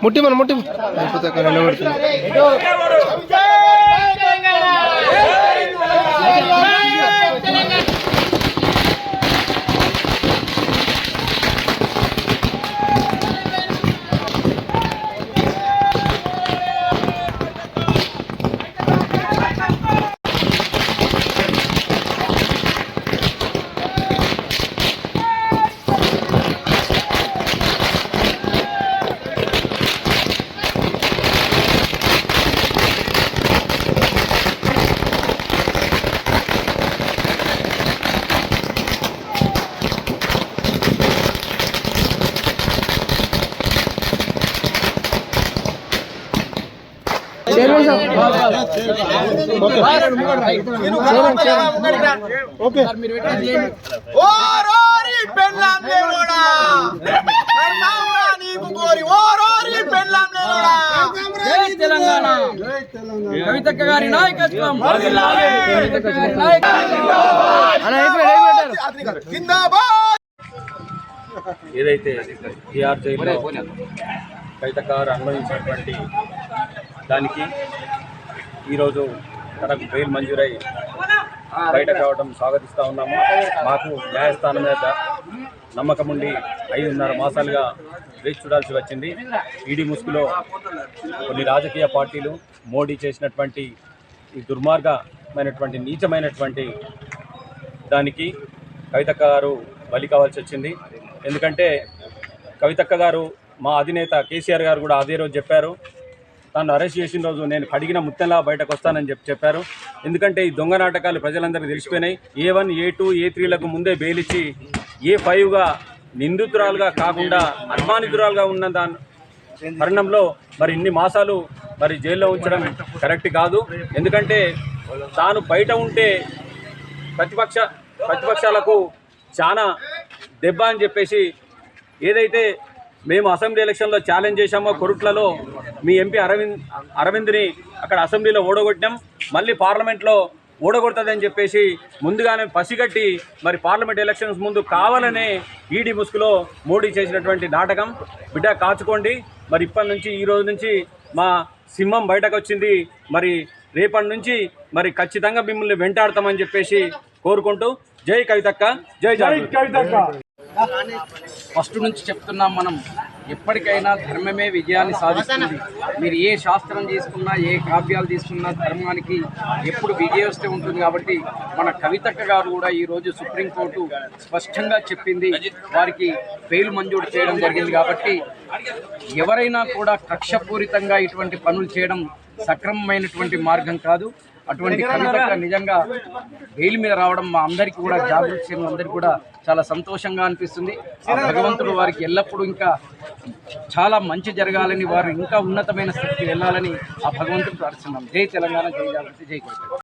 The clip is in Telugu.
ముట్టి మన ముట్టి అయిపోతే కవితక్క గారి నాయకత్వం ఏదైతే టీఆర్ జైల్లో కవితక్క గారు అనుభవించినటువంటి దానికి ఈరోజు తనకు బెయిల్ మంజూరై బయట కావడం స్వాగతిస్తూ ఉన్నాము. మాకు న్యాయస్థానం మీద నమ్మకం ఉండి 5.5 మాసాలుగా వేచి చూడాల్సి వచ్చింది. ఈడీ ముసుగులో కొన్ని రాజకీయ పార్టీలు మోడీ చేసినటువంటి ఈ దుర్మార్గమైనటువంటి నీచమైనటువంటి దానికి కవితక్క గారు బలి కావాల్సి వచ్చింది. ఎందుకంటే కవితక్క గారు మా అధినేత కేసీఆర్ గారు కూడా అదే రోజు చెప్పారు, తను అరెస్ట్ చేసిన రోజు నేను కడిగిన ముత్తంలా బయటకు వస్తానని చెప్పారు. ఎందుకంటే ఈ దొంగ నాటకాలు ప్రజలందరికీ తెలిసిపోయినాయి. A1, A2, A3లకు ముందే బెయిల్ ఇచ్చి A5గా నిందితురాలుగా కాకుండా అనుమానితురాలుగా ఉన్న దాని పరిణంలో మరి ఇన్ని మాసాలు మరి జైల్లో ఉంచడం కరెక్ట్ కాదు. ఎందుకంటే తాను బయట ఉంటే ప్రతిపక్షాలకు చాలా దెబ్బ అని చెప్పేసి ఏదైతే మేము అసెంబ్లీ ఎలక్షన్లో ఛాలెంజ్ చేశామో కొరుట్లలో మీ ఎంపీ అరవింద్ని అక్కడ అసెంబ్లీలో ఓడగొట్టాం, మళ్ళీ పార్లమెంట్లో ఓడగొడుతుందని చెప్పేసి ముందుగానే పసిగట్టి మరి పార్లమెంట్ ఎలక్షన్స్ ముందు కావాలనే ఈడీ ముసుగులో మోడీ చేసినటువంటి నాటకం. బిడ్డ కాచుకోండి. మరి ఇప్పటి నుంచి ఈ రోజు నుంచి మా సింహం బయటకు వచ్చింది. మరి రేపటి నుంచి మరి ఖచ్చితంగా మిమ్మల్ని వెంటాడతామని చెప్పేసి కోరుకుంటూ జై కవితక్క, జై కవితక్క. ఫస్ట్ నుంచి చెప్తున్నాం, మనం ఎప్పటికైనా ధర్మమే విజయాన్ని సాధిస్తుంది. మీరు ఏ శాస్త్రం తీసుకున్నా, ఏ కావ్యాలు తీసుకున్నా ధర్మానికి ఎప్పుడు విజయవస్తే ఉంటుంది. కాబట్టి మన కవితక్క గారు కూడా ఈరోజు సుప్రీంకోర్టు స్పష్టంగా చెప్పింది, వారికి బెయిల్ మంజూరు చేయడం జరిగింది. కాబట్టి ఎవరైనా కూడా కక్షపూరితంగా ఇటువంటి పనులు చేయడం సక్రమమైనటువంటి మార్గం కాదు. అటువంటి కవితక్క నిజంగా బెయిల్ మీద రావడం మా అందరికీ కూడా జాగృతి సింగ్ అందరికీ కూడా చాలా సంతోషంగా అనిపిస్తుంది. ఆ భగవంతుడు వారికి ఎల్లప్పుడూ ఇంకా చాలా మంచి జరగాలని, వారు ఇంకా ఉన్నతమైన స్థితికి వెళ్ళాలని ఆ భగవంతుడు ప్రార్థిస్తున్నాం. జై తెలంగాణ, జై జాగృతి, జై కవిత.